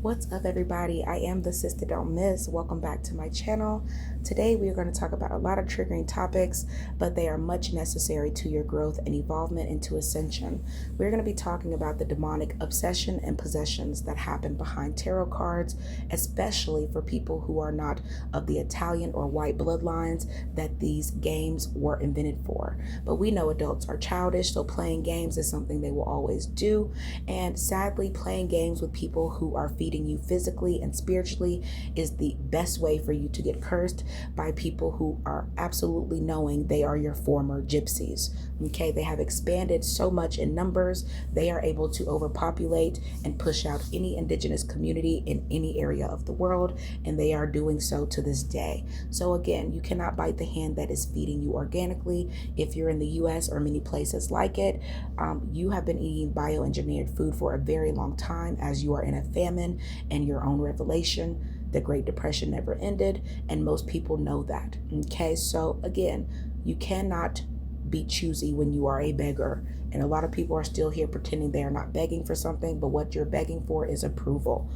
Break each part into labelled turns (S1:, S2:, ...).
S1: What's up, everybody? I am the Sister Don't Miss. Welcome back to my channel. Today we are going to talk about a lot of triggering topics, but they are much necessary to your growth and evolvement into ascension. We're going to be talking about the demonic obsession and possessions that happen behind tarot cards, especially for people who are not of the Italian or white bloodlines that these games were invented for. But we know adults are childish, so playing games is something they will always do. And sadly, playing games with people who are feeding you physically and spiritually is the best way for you to get cursed by people who are absolutely knowing they are your former gypsies. Okay, they have expanded so much in numbers, they are able to overpopulate and push out any indigenous community in any area of the world, and they are doing so to this day. So again, you cannot bite the hand that is feeding you organically. If you're in the US or many places like it, you have been eating bioengineered food for a very long time, as you are in a famine and your own revelation. The Great Depression never ended, and most people know that. Okay, so again, you cannot be choosy when you are a beggar. And a lot of people are still here pretending they are not begging for something, but what you're begging for is approval.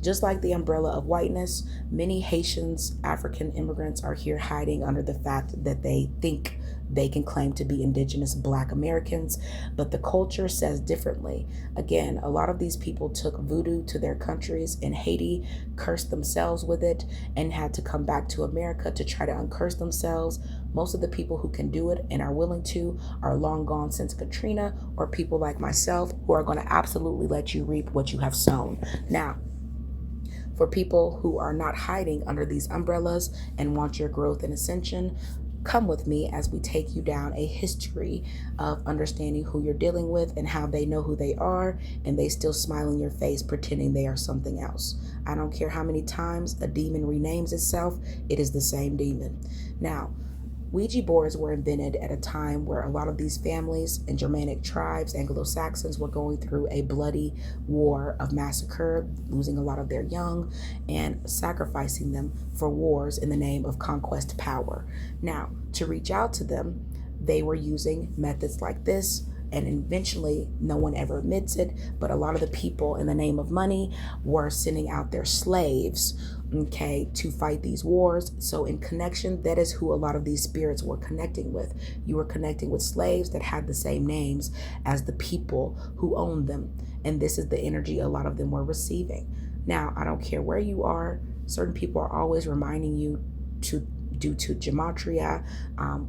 S1: Just like the umbrella of whiteness, many Haitians, African immigrants are here hiding under the fact that they think they can claim to be indigenous Black Americans, but the culture says differently. Again, a lot of these people took voodoo to their countries in Haiti, cursed themselves with it, and had to come back to America to try to uncurse themselves. Most of the people who can do it and are willing to are long gone since Katrina, or people like myself who are going to absolutely let you reap what you have sown. Now, for people who are not hiding under these umbrellas and want your growth and ascension, come with me as we take you down a history of understanding who you're dealing with and how they know who they are, and they still smile in your face pretending they are something else. I don't care how many times a demon renames itself, it is the same demon. Now, Ouija boards were invented at a time where a lot of these families and Germanic tribes, Anglo-Saxons, were going through a bloody war of massacre, losing a lot of their young and sacrificing them for wars in the name of conquest power. Now, to reach out to them, they were using methods like this, and eventually, no one ever admits it, but a lot of the people in the name of money were sending out their slaves, okay, to fight these wars. So in connection, that is who a lot of these spirits were connecting with. You were connecting with slaves that had the same names as the people who owned them. And this is the energy a lot of them were receiving. Now, I don't care where you are, certain people are always reminding you to due to gematria,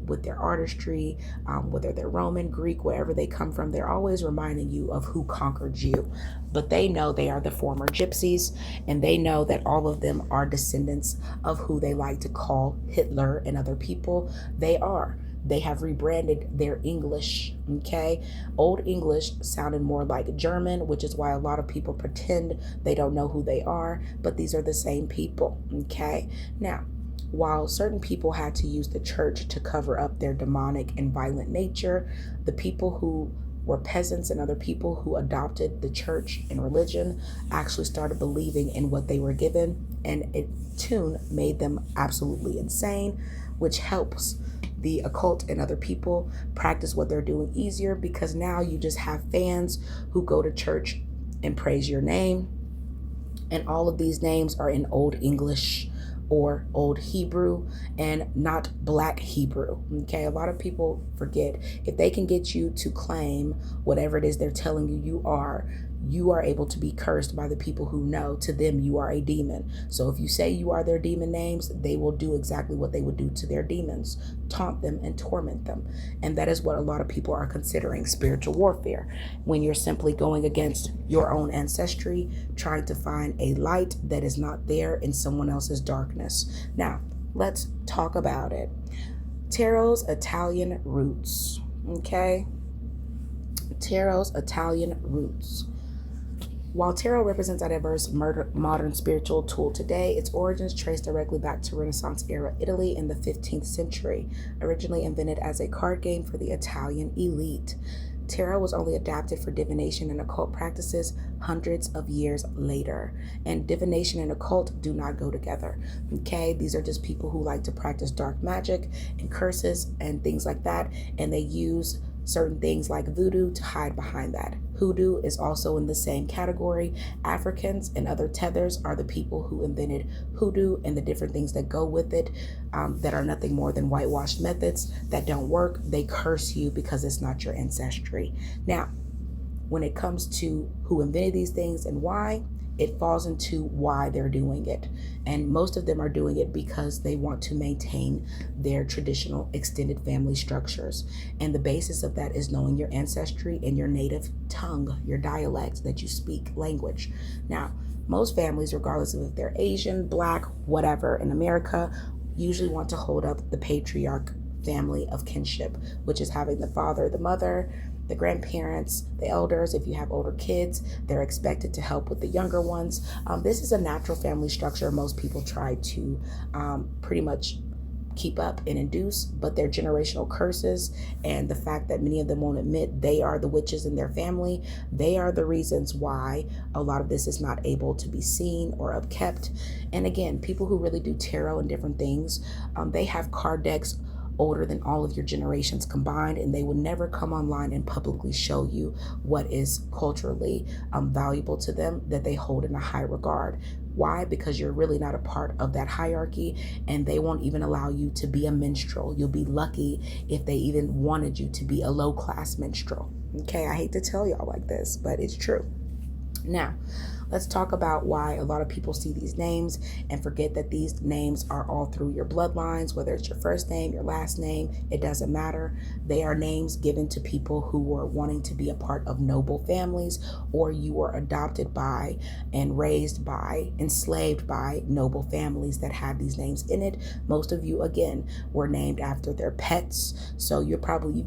S1: with their artistry, whether they're Roman, Greek, wherever they come from, they're always reminding you of who conquered you. But they know they are the former gypsies, and they know that all of them are descendants of who they like to call Hitler and other people. They have rebranded their English, okay? Old English sounded more like German, which is why a lot of people pretend they don't know who they are, but these are the same people, okay? Now, while certain people had to use the church to cover up their demonic and violent nature, the people who were peasants and other people who adopted the church and religion actually started believing in what they were given, and it too made them absolutely insane, which helps the occult and other people practice what they're doing easier, because now you just have fans who go to church and praise your name, and all of these names are in Old English or Old Hebrew and not Black Hebrew. Okay, a lot of people forget, if they can get you to claim whatever it is they're telling you you are able to be cursed by the people who know to them you are a demon. So if you say you are their demon names, they will do exactly what they would do to their demons: taunt them and torment them. And that is what a lot of people are considering spiritual warfare, when you're simply going against your own ancestry, trying to find a light that is not there in someone else's darkness. Now, let's talk about it. Tarot's Italian roots, okay? Tarot's Italian roots. While tarot represents a diverse modern spiritual tool today, its origins trace directly back to Renaissance-era Italy in the 15th century, originally invented as a card game for the Italian elite. Tarot was only adapted for divination and occult practices hundreds of years later. And divination and occult do not go together, okay? These are just people who like to practice dark magic and curses and things like that, and they use certain things like voodoo to hide behind that. Hoodoo is also in the same category. Africans and other tethers are the people who invented hoodoo and the different things that go with it, that are nothing more than whitewashed methods that don't work. They curse you because it's not your ancestry. Now, when it comes to who invented these things and why, it falls into why they're doing it. And most of them are doing it because they want to maintain their traditional extended family structures. And the basis of that is knowing your ancestry and your native tongue, your dialect that you speak language. Now, most families, regardless of if they're Asian, Black, whatever, in America, usually want to hold up the patriarch family of kinship, which is having the father, the mother, the grandparents, the elders. If you have older kids, they're expected to help with the younger ones. This is a natural family structure most people try to pretty much keep up and induce, but their generational curses and the fact that many of them won't admit they are the witches in their family, they are the reasons why a lot of this is not able to be seen or upkept. And again, people who really do tarot and different things, they have card decks older than all of your generations combined, and they will never come online and publicly show you what is culturally valuable to them, that they hold in a high regard. Why? Because you're really not a part of that hierarchy, and they won't even allow you to be a minstrel. You'll be lucky if they even wanted you to be a low-class minstrel. Okay, I hate to tell y'all like this, but it's true. Now, let's talk about why a lot of people see these names and forget that these names are all through your bloodlines, whether it's your first name, your last name, it doesn't matter. They are names given to people who were wanting to be a part of noble families, or you were adopted by and raised by, enslaved by noble families that had these names in it. Most of you, again, were named after their pets. So you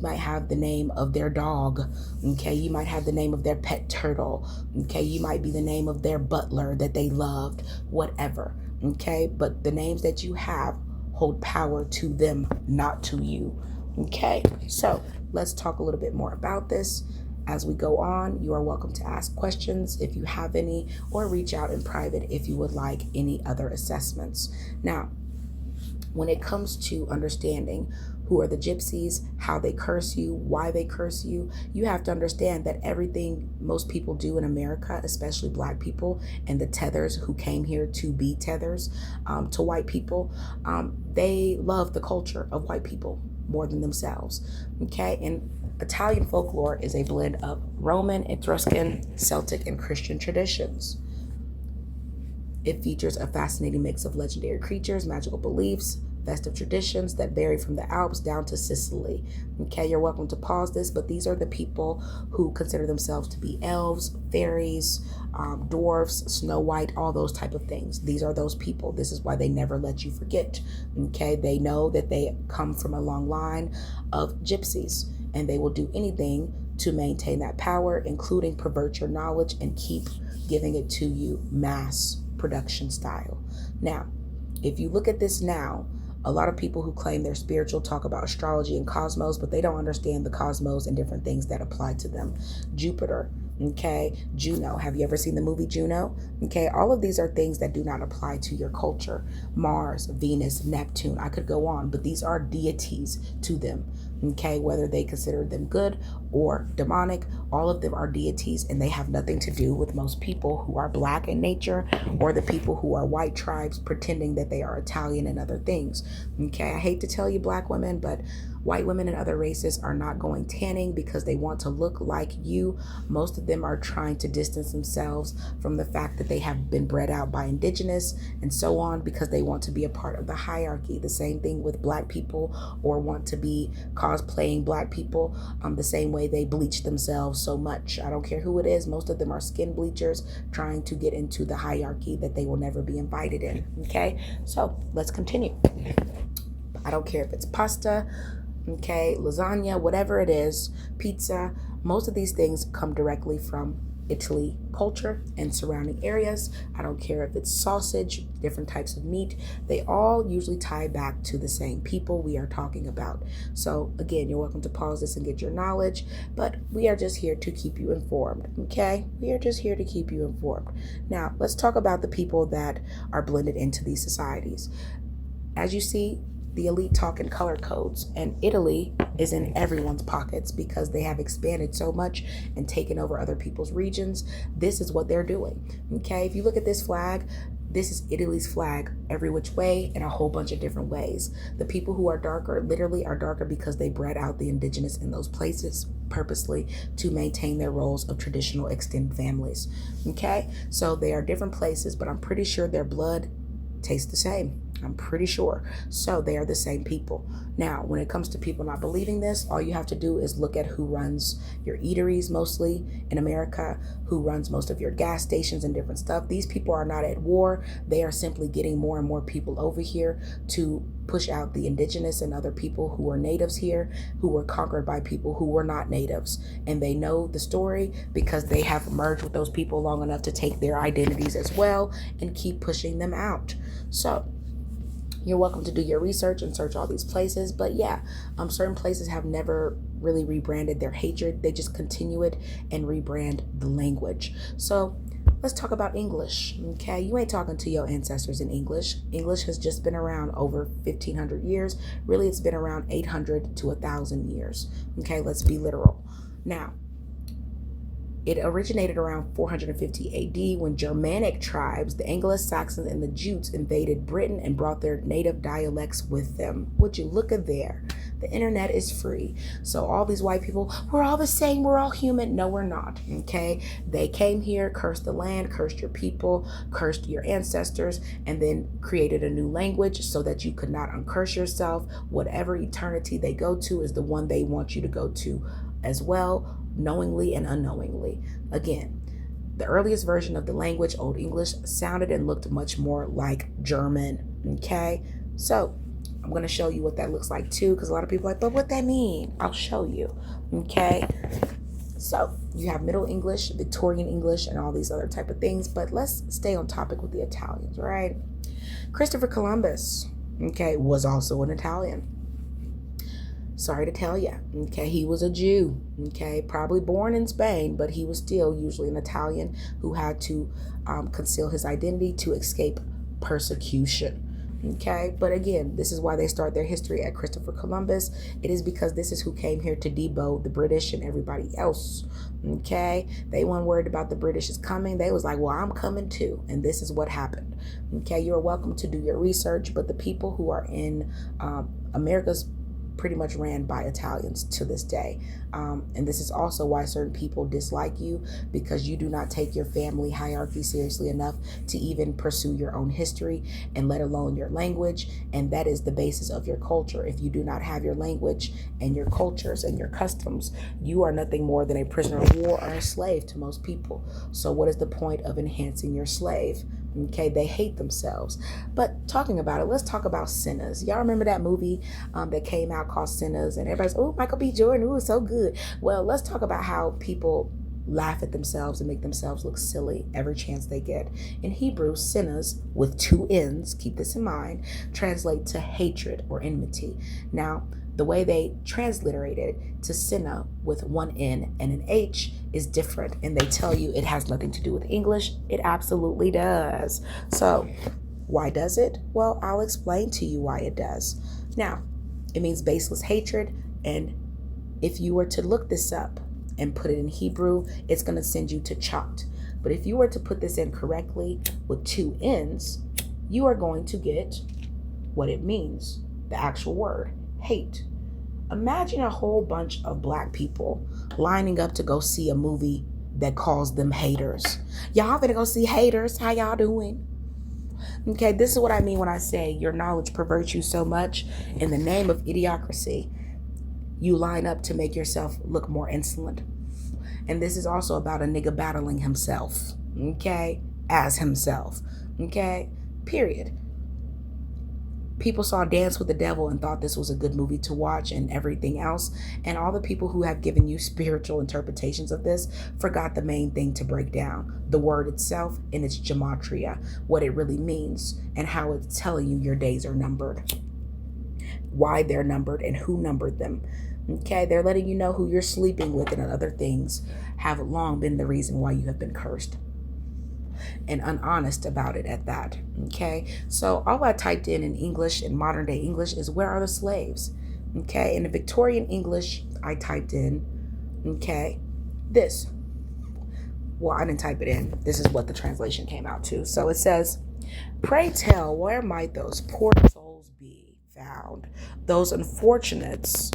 S1: might have the name of their dog. Okay, you might have the name of their pet turtle. Okay, you might be the name of their butler that they loved, whatever. Okay, but the names that you have hold power to them, not to you. Okay, so let's talk a little bit more about this. As we go on, you are welcome to ask questions if you have any, or reach out in private if you would like any other assessments. Now, when it comes to understanding who are the gypsies, how they curse you, why they curse you, you have to understand that everything most people do in America, especially Black people and the tethers who came here to be tethers to white people, they love the culture of white people more than themselves. Okay, and Italian folklore is a blend of Roman, Etruscan, Celtic, and Christian traditions. It features a fascinating mix of legendary creatures, magical beliefs, festive traditions that vary from the Alps down to Sicily. Okay, you're welcome to pause this, but these are the people who consider themselves to be elves, fairies, dwarfs, Snow White, all those type of things. These are those people. This is why they never let you forget. Okay, they know that they come from a long line of gypsies, and they will do anything to maintain that power, including pervert your knowledge and keep giving it to you mass production style. Now, if you look at this now, a lot of people who claim they're spiritual talk about astrology and cosmos, but they don't understand the cosmos and different things that apply to them. Jupiter, okay, Juno. Have you ever seen the movie Juno? Okay, all of these are things that do not apply to your culture. Mars, Venus, Neptune, I could go on, but these are deities to them. Okay, whether they consider them good or demonic, all of them are deities, and they have nothing to do with most people who are Black in nature, or the people who are white tribes pretending that they are Italian and other things. Okay, I hate to tell you, Black women, but white women and other races are not going tanning because they want to look like you. Most of them are trying to distance themselves from the fact that they have been bred out by indigenous and so on, because they want to be a part of the hierarchy. The same thing with Black people, or want to be cosplaying Black people the same way they bleach themselves so much. I don't care who it is. Most of them are skin bleachers trying to get into the hierarchy that they will never be invited in. Okay, so let's continue. I don't care if it's pasta, okay, lasagna, whatever it is, pizza. Most of these things come directly from Italy culture and surrounding areas. I don't care if it's sausage, different types of meat. They all usually tie back to the same people we are talking about. So again, you're welcome to pause this and get your knowledge, but we are just here to keep you informed, okay? We are just here to keep you informed. Now, let's talk about the people that are blended into these societies. As you see, the elite talk in color codes, and Italy is in everyone's pockets because they have expanded so much and taken over other people's regions. This is what they're doing. Okay, if you look at this flag, this is Italy's flag every which way in a whole bunch of different ways. The people who are darker literally are darker because they bred out the indigenous in those places purposely to maintain their roles of traditional extended families. Okay, so they are different places, but I'm pretty sure their blood tastes the same. I'm pretty sure. So they are the same people. Now, when it comes to people not believing this, all you have to do is look at who runs your eateries mostly in America, who runs most of your gas stations and different stuff. These people are not at war. They are simply getting more and more people over here to push out the indigenous and other people who are natives here, who were conquered by people who were not natives. And they know the story because they have merged with those people long enough to take their identities as well and keep pushing them out. So you're welcome to do your research and search all these places. But yeah, certain places have never really rebranded their hatred. They just continue it and rebrand the language. So let's talk about English. Okay, you ain't talking to your ancestors in English. English has just been around over 1,500 years. Really, it's been around 800 to 1,000 years. Okay, let's be literal. Now, it originated around 450 AD when Germanic tribes, the Anglo-Saxons and the Jutes, invaded Britain and brought their native dialects with them. Would you look at there? The internet is free. So all these white people, we're all the same, we're all human. No, we're not, okay? They came here, cursed the land, cursed your people, cursed your ancestors, and then created a new language so that you could not uncurse yourself. Whatever eternity they go to is the one they want you to go to as well, knowingly and unknowingly. Again, the earliest version of the language, Old English, sounded and looked much more like German, okay? So I'm going to show you what that looks like too, because a lot of people are like, but what that mean? I'll show you, okay? So you have Middle English, Victorian English, and all these other type of things, but let's stay on topic with the Italians, right? Christopher Columbus, okay, was also an Italian. Sorry to tell you, okay, he was a Jew, okay, probably born in Spain, but he was still usually an Italian who had to conceal his identity to escape persecution. Okay, but again, this is why they start their history at Christopher Columbus. It is because this is who came here to debode the British and everybody else. Okay, they weren't worried about the British is coming. They was like, well, I'm coming too. And this is what happened. Okay, you're welcome to do your research, but the people who are in America's pretty much ran by Italians to this day. And this is also why certain people dislike you, because you do not take your family hierarchy seriously enough to even pursue your own history and let alone your language. And that is the basis of your culture. If you do not have your language and your cultures and your customs, you are nothing more than a prisoner of war or a slave to most people. So what is the point of enhancing your slave? Okay, they hate themselves. But talking about it, let's talk about Sinners. Y'all remember that movie that came out called Sinners, and everybody's, oh, Michael B. Jordan, ooh, so good. Well, let's talk about how people laugh at themselves and make themselves look silly every chance they get. In Hebrew, sinners with two N's, keep this in mind, translate to hatred or enmity. Now, the way they transliterate it to sinna with one N and an H is different, and they tell you it has nothing to do with English. It absolutely does. So why does it? Well, I'll explain to you why it does. Now, it means baseless hatred, and if you were to look this up and put it in Hebrew, it's going to send you to Chat. But if you were to put this in correctly with two N's, you are going to get what it means, the actual word, hate. Imagine a whole bunch of black people lining up to go see a movie that calls them haters. Y'all better go see Haters. How y'all doing? Okay, this is what I mean when I say your knowledge perverts you so much. In the name of idiocracy, you line up to make yourself look more insolent. And this is also about a nigga battling himself, okay, as himself, okay, period. People saw Dance with the Devil and thought this was a good movie to watch and everything else. And all the people who have given you spiritual interpretations of this forgot the main thing to break down. The word itself and its gematria, what it really means and how it's telling you your days are numbered, why they're numbered and who numbered them. Okay, they're letting you know who you're sleeping with and other things have long been the reason why you have been cursed. And unhonest about it at that. Okay, so all I typed in English, in modern day English, is where are the slaves? Okay, in the Victorian English, I typed in, okay, this. Well, I didn't type it in. This is what the translation came out to. So it says, pray tell, where might those poor souls be found? Those unfortunates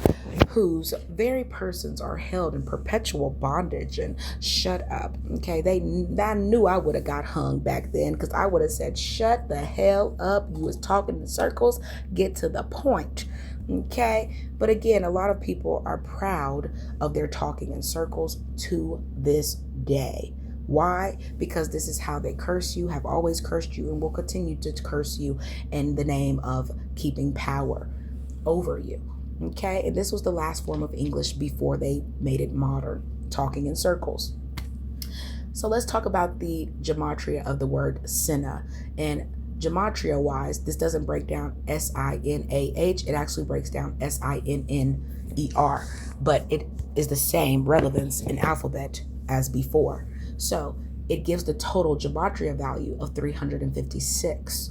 S1: whose very persons are held in perpetual bondage and shut up. Okay, I knew I would have got hung back then, because I would have said, shut the hell up. You was talking in circles. Get to the point. Okay, but again, a lot of people are proud of their talking in circles to this day. Why? Because this is how they curse you, have always cursed you, and will continue to curse you in the name of keeping power over you. Okay, and this was the last form of English before they made it modern, talking in circles. So let's talk about the gematria of the word sinner. And gematria wise, this doesn't break down SINAH, it actually breaks down SINNER, but it is the same relevance in alphabet as before. So it gives the total gematria value of 356.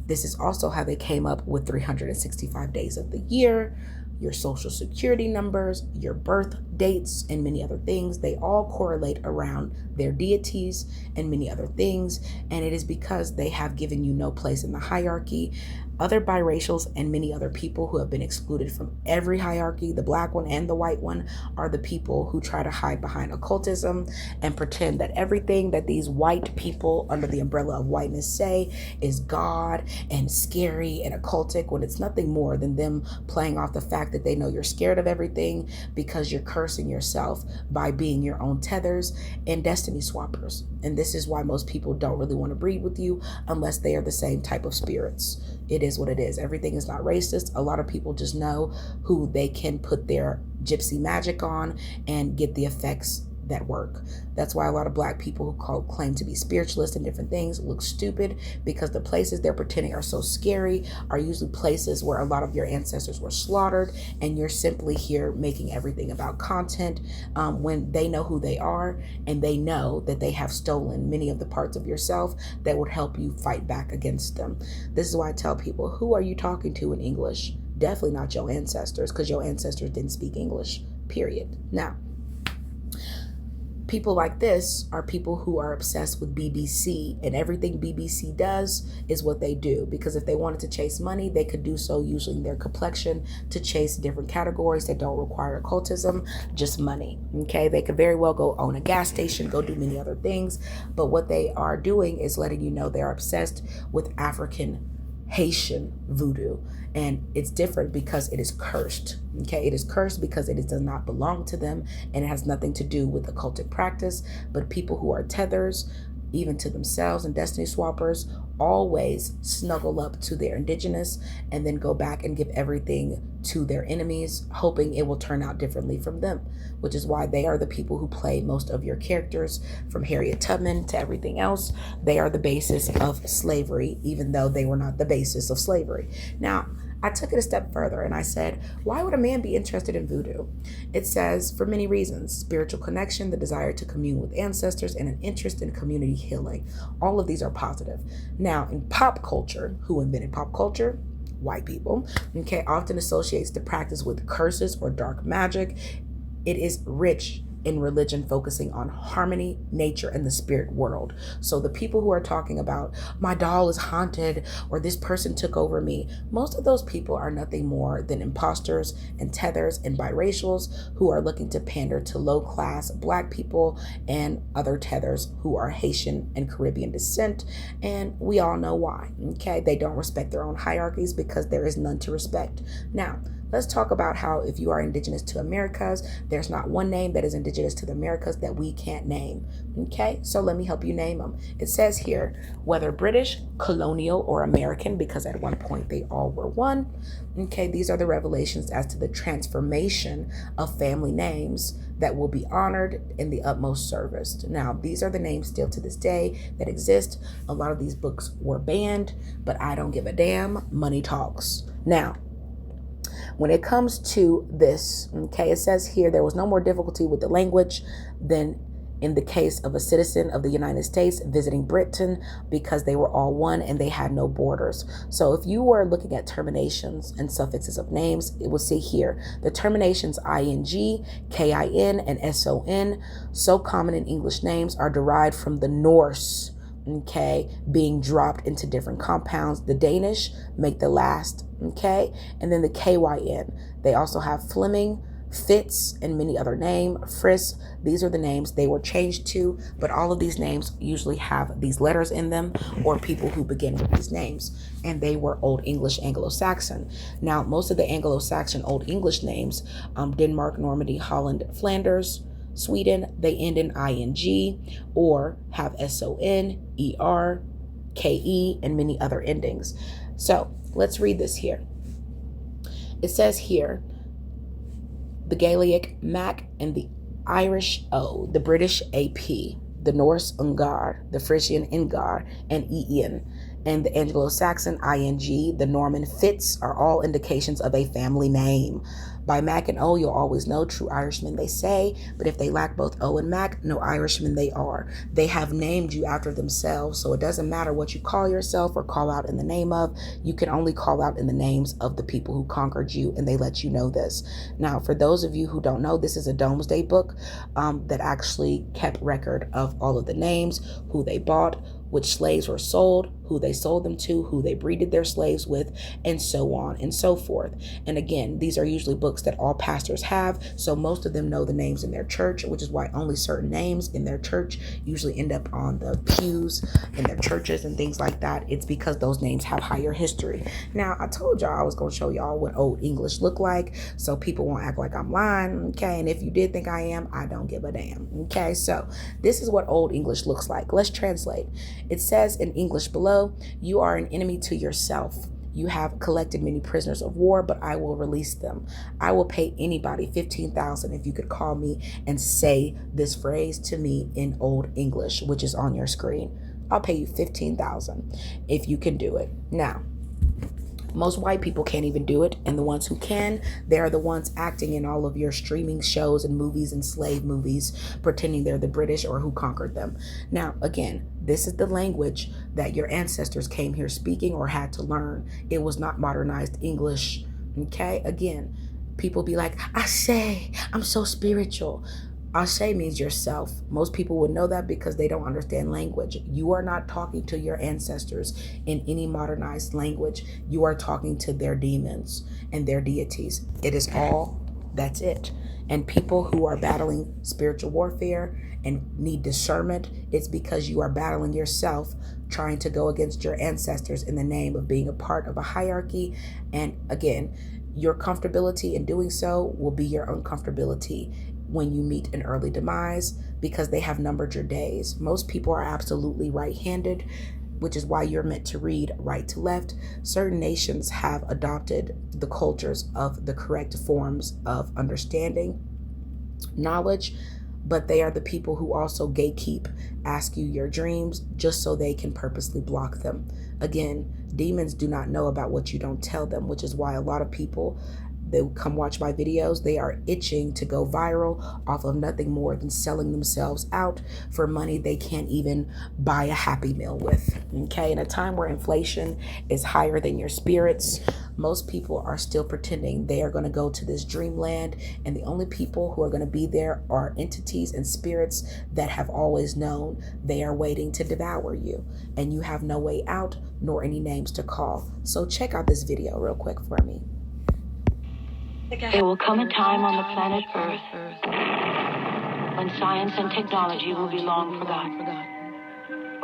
S1: This is also how they came up with 365 days of the year, your social security numbers, your birth dates, and many other things. They all correlate around their deities and many other things. And it is because they have given you no place in the hierarchy. Other biracials and many other people who have been excluded from every hierarchy, the black one and the white one, are the people who try to hide behind occultism and pretend that everything that these white people under the umbrella of whiteness say is God and scary and occultic, when it's nothing more than them playing off the fact that they know you're scared of everything because you're cursing yourself by being your own tethers and destiny swappers. And this is why most people don't really want to breed with you unless they are the same type of spirits. It is what it is. Everything is not racist. A lot of people just know who they can put their gypsy magic on and get the effects that work. That's why a lot of black people who claim to be spiritualists and different things look stupid, because the places they're pretending are so scary are usually places where a lot of your ancestors were slaughtered, and you're simply here making everything about content, when they know who they are, and they know that they have stolen many of the parts of yourself that would help you fight back against them. This is why I tell people, who are you talking to in English? Definitely not your ancestors, because your ancestors didn't speak English, period. Now, people like this are people who are obsessed with BBC, and everything BBC does is what they do, because if they wanted to chase money, they could do so using their complexion to chase different categories that don't require occultism, just money. Okay, they could very well go own a gas station, go do many other things, but what they are doing is letting you know they're obsessed with African Haitian voodoo, and it's different because it is cursed. Okay, it is cursed because it does not belong to them, and it has nothing to do with occultic practice. But people who are tethers, even to themselves, and destiny swappers, always snuggle up to their indigenous and then go back and give everything to their enemies, hoping it will turn out differently from them, which is why they are the people who play most of your characters, from Harriet Tubman to everything else. They are the basis of slavery, even though they were not the basis of slavery. Now, I took it a step further and I said, why would a man be interested in voodoo? It says, for many reasons: spiritual connection, the desire to commune with ancestors, and an interest in community healing. All of these are positive. Now, in pop culture, who invented pop culture? White people. Okay, often associates the practice with curses or dark magic. It is rich in religion, focusing on harmony, nature, and the spirit world. So the people who are talking about, my doll is haunted, or this person took over me, most of those people are nothing more than imposters and tethers and biracials who are looking to pander to low-class black people and other tethers who are Haitian and Caribbean descent. And we all know why. Okay, they don't respect their own hierarchies because there is none to respect. Now, let's talk about how if you are indigenous to Americas, there's not one name that is indigenous to the Americas that we can't name. Okay, so let me help you name them. It says here, whether British, colonial, or American, because at one point they all were one. Okay, these are the revelations as to the transformation of family names that will be honored in the utmost service. Now, these are the names still to this day that exist. A lot of these books were banned, but I don't give a damn. Money talks. Now, when it comes to this, okay, it says here there was no more difficulty with the language than in the case of a citizen of the United States visiting Britain, because they were all one and they had no borders. So if you were looking at terminations and suffixes of names, it will see here the terminations ing, kin, and son, so common in English names, are derived from the Norse, okay, being dropped into different compounds. The Danish make the last, okay, and then the kyn. They also have Fleming, Fitz, and many other names. Frisk, these are the names they were changed to, but all of these names usually have these letters in them, or people who begin with these names, and they were Old English Anglo-Saxon. Now, most of the Anglo-Saxon Old English names, Denmark, Normandy, Holland, Flanders, Sweden, they end in ing or have son, er, ke, and many other endings. So let's read this here. It says here, the Gaelic Mac, and the Irish O, the British AP, the Norse Ungar, the Frisian Ingar, and Ian, and the Anglo-Saxon ing, the Norman Fitz, are all indications of a family name. By Mac and O, you'll always know true Irishmen, they say, but if they lack both O and Mac, no Irishman they are. They have named you after themselves, so it doesn't matter what you call yourself or call out in the name of. You can only call out in the names of the people who conquered you, and they let you know this. Now, for those of you who don't know, this is a Domesday book that actually kept record of all of the names, who they bought, which slaves were sold, who they sold them to, who they breeded their slaves with, and so on and so forth. And again, these are usually books that all pastors have, so most of them know the names in their church, which is why only certain names in their church usually end up on the pews in their churches and things like that. It's because those names have higher history. Now, I told y'all I was going to show y'all what Old English looked like, so people won't act like I'm lying, okay? And if you did think I am, I don't give a damn, okay? So this is what Old English looks like. Let's translate. It says in English below, you are an enemy to yourself. You have collected many prisoners of war, but I will release them. I will pay anybody $15,000 if you could call me and say this phrase to me in Old English, which is on your screen. I'll pay you $15,000 if you can do it. Now, most white people can't even do it, and the ones who can, they're the ones acting in all of your streaming shows and movies and slave movies, pretending they're the British or who conquered them. Now, again, this is the language that your ancestors came here speaking or had to learn. It was not modernized English, okay? Again, people be like, I say, I'm so spiritual. Ashe means yourself. Most people would know that because they don't understand language. You are not talking to your ancestors in any modernized language. You are talking to their demons and their deities. It is all, that's it. And people who are battling spiritual warfare and need discernment, it's because you are battling yourself, trying to go against your ancestors in the name of being a part of a hierarchy. And again, your comfortability in doing so will be your uncomfortability when you meet an early demise, because they have numbered your days. Most people are absolutely right-handed, which is why you're meant to read right to left. Certain nations have adopted the cultures of the correct forms of understanding, knowledge, but they are the people who also gatekeep, ask you your dreams just so they can purposely block them. Again, demons do not know about what you don't tell them, which is why a lot of people, they come watch my videos, they are itching to go viral off of nothing more than selling themselves out for money they can't even buy a Happy Meal with, okay? In a time where inflation is higher than your spirits, most people are still pretending they are going to go to this dreamland, and the only people who are going to be there are entities and spirits that have always known they are waiting to devour you, and you have no way out nor any names to call. So check out this video real quick for me.
S2: There will come a time on the planet Earth when science and technology will be long forgotten,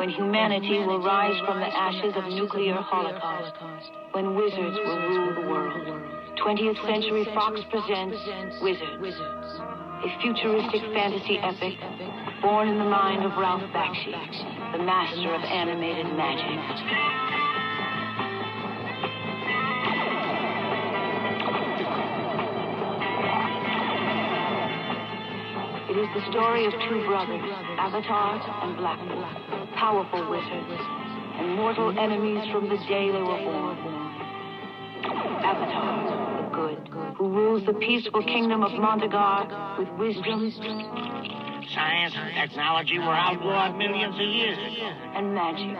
S2: when humanity will rise from the ashes of nuclear holocaust, when wizards will rule the world. 20th Century Fox presents Wizards, a futuristic fantasy epic born in the mind of Ralph Bakshi, the master of animated magic. It is the story of two brothers, Avatar and Black, powerful wizards, and mortal enemies from the day they were born. Avatar, the good, who rules the peaceful kingdom of Montagar with wisdom
S3: Science and technology were outlawed millions of years ago.
S2: And magic.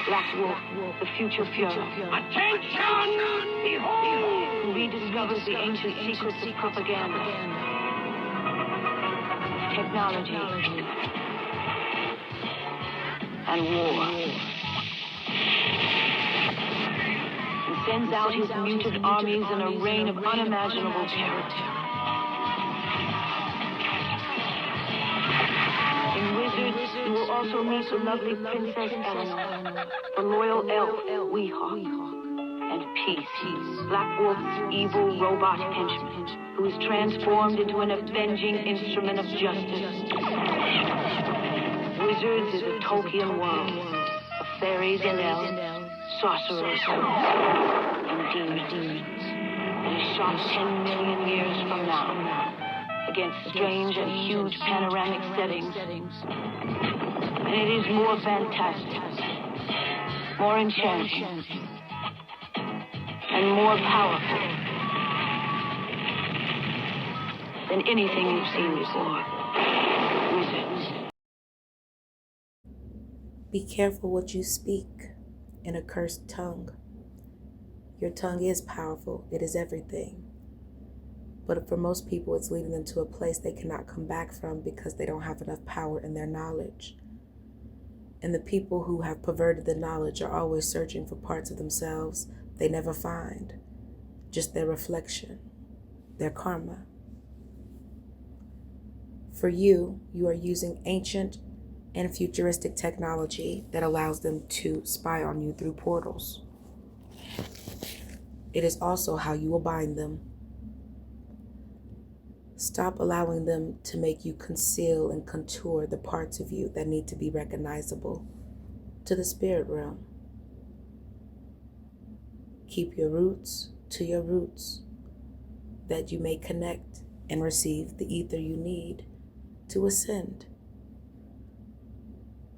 S2: Black Wolf, the future Führer.
S3: Attention! Behold!
S2: Who rediscovers the ancient secrets of propaganda, technology, and war. And sends out his mutant armies in a reign of unimaginable terror. In Wizards, you will also meet the lovely Princess Eleanor, the loyal elf Weehawk, and Peace, Black Wolf's evil robot henchman, who is transformed into an avenging instrument of justice. Wizards is a Tolkien world of fairies and elves, sorcerers, and demons. And is shot 10 million years from now, against strange and huge panoramic settings. And it is more fantastic, more enchanting, and more powerful than anything you've seen before. Wizards.
S1: Be careful what you speak in a cursed tongue. Your tongue is powerful. It is everything. But for most people, it's leading them to a place they cannot come back from because they don't have enough power in their knowledge. And the people who have perverted the knowledge are always searching for parts of themselves they never find, just their reflection, their karma. For you, you are using ancient and futuristic technology that allows them to spy on you through portals. It is also how you will bind them. Stop allowing them to make you conceal and contour the parts of you that need to be recognizable to the spirit realm. Keep your roots to your roots, that you may connect and receive the ether you need to ascend.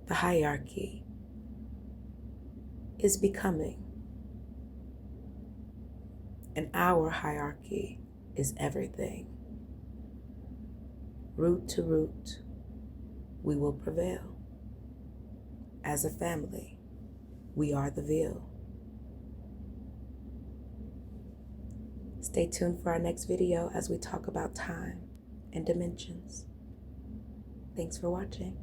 S1: The hierarchy is becoming, and our hierarchy is everything. Root to root, we will prevail. As a family, we are the veil. Stay tuned for our next video as we talk about time and dimensions. Thanks for watching.